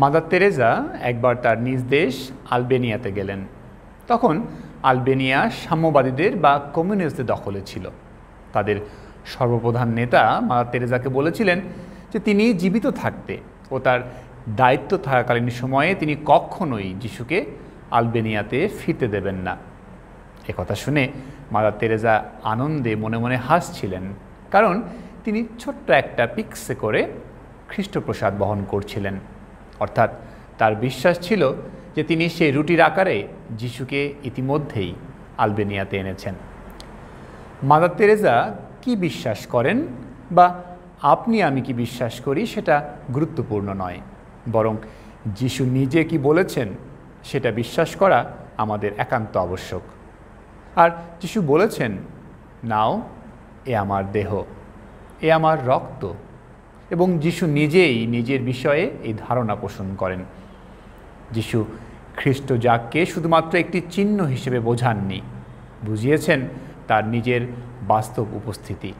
Mother Teresa একবার তার নিজ দেশ আলবেনিয়াতে গেলেন। তখন আলবেনিয়া সাম্যবাদীদের বা কমিউনিস্টদের দখলে ছিল। তাদের সর্বপ্রধান নেতা মাদার তেরেজাকে বলেছিলেন যে তিনি জীবিত থাকতে ও তার দায়িত্ব থাকাকালীন সময়ে তিনি কখনোই যিশুকে আলবেনিয়াতে ফিরতে দেবেন না। একথা শুনে মাদার তেরেজা আনন্দে মনে মনে হাসছিলেন, কারণ তিনি ছোট্ট একটা পিক্সে করে খ্রিস্টপ্রসাদ বহন করছিলেন। অর্থাৎ তার বিশ্বাস ছিল যে তিনি সেই রুটির আকারে যিশুকে ইতিমধ্যেই আলবেনিয়াতে এনেছেন। মাদার তেরেজা কি বিশ্বাস করেন বা আপনি আমি কি বিশ্বাস করি সেটা গুরুত্বপূর্ণ নয়, বরং যিশু নিজে কি বলেছেন সেটা বিশ্বাস করা আমাদের একান্ত আবশ্যক। আর যিশু বলেছেন, নাও এ আমার দেহ, এ আমার রক্ত, এবং যিশু নিজেই নিজের বিষয়ে এই ধারণা পোষণ করেন। যিশু খ্রিস্ট যাগকে শুধুমাত্র একটি চিহ্ন হিসেবে বোঝাননি, বুঝিয়েছেন তার নিজের বাস্তব উপস্থিতি।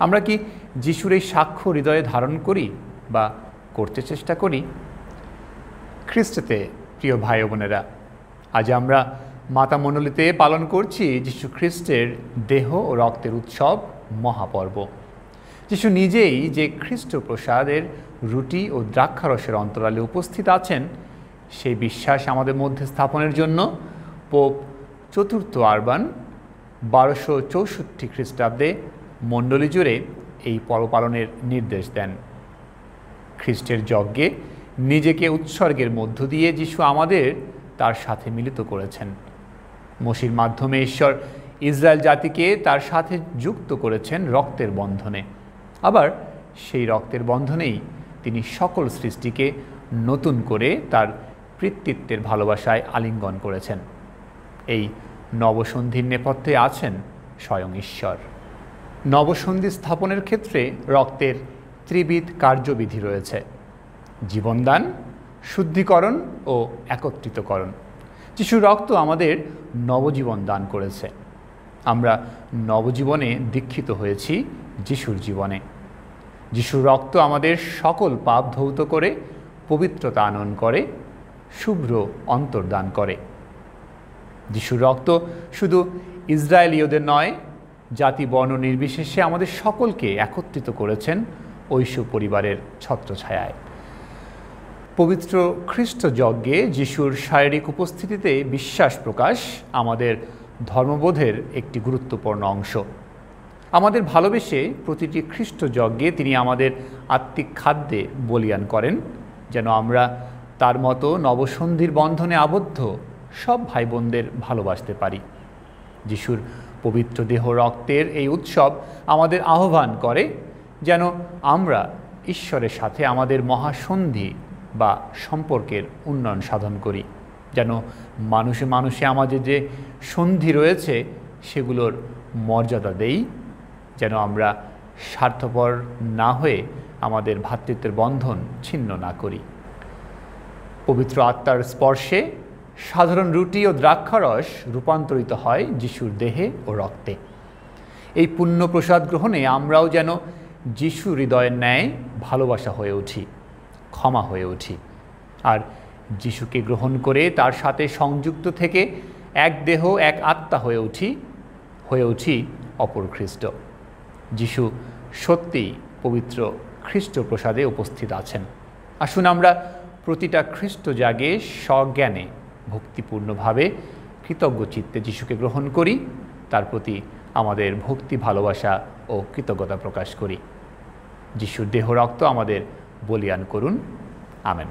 আমরা কি যিশুর এই সাক্ষ্য হৃদয়ে ধারণ করি বা করতে চেষ্টা করি? খ্রিস্টতে প্রিয় ভাই বোনেরা, আজ আমরা মাতা মণ্ডলীতে পালন করছি যিশু খ্রিস্টের দেহ ও রক্তের উৎসব মহাপর্ব। যিশু নিজেই যে খ্রিস্ট প্রসাদের রুটি ও দ্রাক্ষারসের অন্তরালে উপস্থিত আছেন, সেই বিশ্বাস আমাদের মধ্যে স্থাপনের জন্য পোপ চতুর্থ আরবান 1264 খ্রিস্টাব্দে মণ্ডলী জুড়ে এই পর্ব পালনের নির্দেশ দেন। খ্রিস্টের যজ্ঞে নিজেকে উৎসর্গের মধ্য দিয়ে যিশু আমাদের তার সাথে মিলিত করেছেন। মসির মাধ্যমে ঈশ্বর ইসরায়েল জাতিকে তার সাথে যুক্ত করেছেন রক্তের বন্ধনে। আবার সেই রক্তের বন্ধনেই তিনি সকল সৃষ্টিকে নতুন করে তার পিতৃত্বের ভালোবাসায় আলিঙ্গন করেছেন। এই নবসন্ধির নেপথ্যে আছেন স্বয়ং ঈশ্বর। নবসন্ধি স্থাপনের ক্ষেত্রে রক্তের ত্রিবিধ কার্যবিধি রয়েছে: জীবনদান, শুদ্ধিকরণ ও একত্রিতকরণ। যিশুর রক্ত আমাদের নবজীবন দান করেছে। আমরা নবজীবনে দীক্ষিত হয়েছি যিশুর জীবনে। যিশুর রক্ত আমাদের সকল পাপ ধৌত করে পবিত্রতা আনয়ন করে, শুভ্র অন্তর্দান করে। যিশুর রক্ত শুধু ইসরায়েলীয়দের নয়, জাতি বর্ণ নির্বিশেষে আমাদের সকলকে একত্রিত করেছেন ঐশ্ব পরিবারের ছত্রছায়ায়। পবিত্র খ্রিস্ট যজ্ঞে যিশুর শারীরিক উপস্থিতিতে বিশ্বাস প্রকাশ আমাদের ধর্মবোধের একটি গুরুত্বপূর্ণ অংশ। আমাদের ভালোবেসে প্রতিটি খ্রিস্ট যজ্ঞে তিনি আমাদের আত্মিক খাদ্যে বলিয়ান করেন, যেন আমরা তার মতো নবসন্ধির বন্ধনে আবদ্ধ সব ভাই বোনদের ভালোবাসতে পারি। যিশুর পবিত্র দেহ রক্তের এই উৎসব আমাদের আহ্বান করে যেন আমরা ঈশ্বরের সাথে আমাদের মহাসন্ধি বা সম্পর্কের উন্নয়ন সাধন করি, যেন মানুষে মানুষে আমাদের যে সন্ধি রয়েছে সেগুলোর মর্যাদা দেই, যেন আমরা স্বার্থপর না হয়ে আমাদের ভ্রাতৃত্বের বন্ধন ছিন্ন না করি। পবিত্র আত্মার স্পর্শে সাধারণ রুটি ও দ্রাক্ষারস রূপান্তরিত হয় যিশুর দেহে ও রক্তে। এই পুণ্য প্রসাদ গ্রহণে আমরাও যেন যিশু হৃদয়ের ন্যায় ভালোবাসা হয়ে উঠি, ক্ষমা হয়ে উঠি, আর যিশুকে গ্রহণ করে তার সাথে সংযুক্ত থেকে এক দেহ এক আত্মা হয়ে উঠি অপর খ্রিস্ট। যিশু সত্যিই পবিত্র খ্রিস্ট প্রসাদে উপস্থিত আছেন। আসুন আমরা প্রতিটা খ্রিস্ট জাগে সজ্ঞানে ভক্তিপূর্ণভাবে কৃতজ্ঞ চিত্তে যিশুকে গ্রহণ করি, তার প্রতি আমাদের ভক্তি, ভালোবাসা ও কৃতজ্ঞতা প্রকাশ করি। যিশুর দেহ রক্ত আমাদের বলিয়ান করুন। আমেন।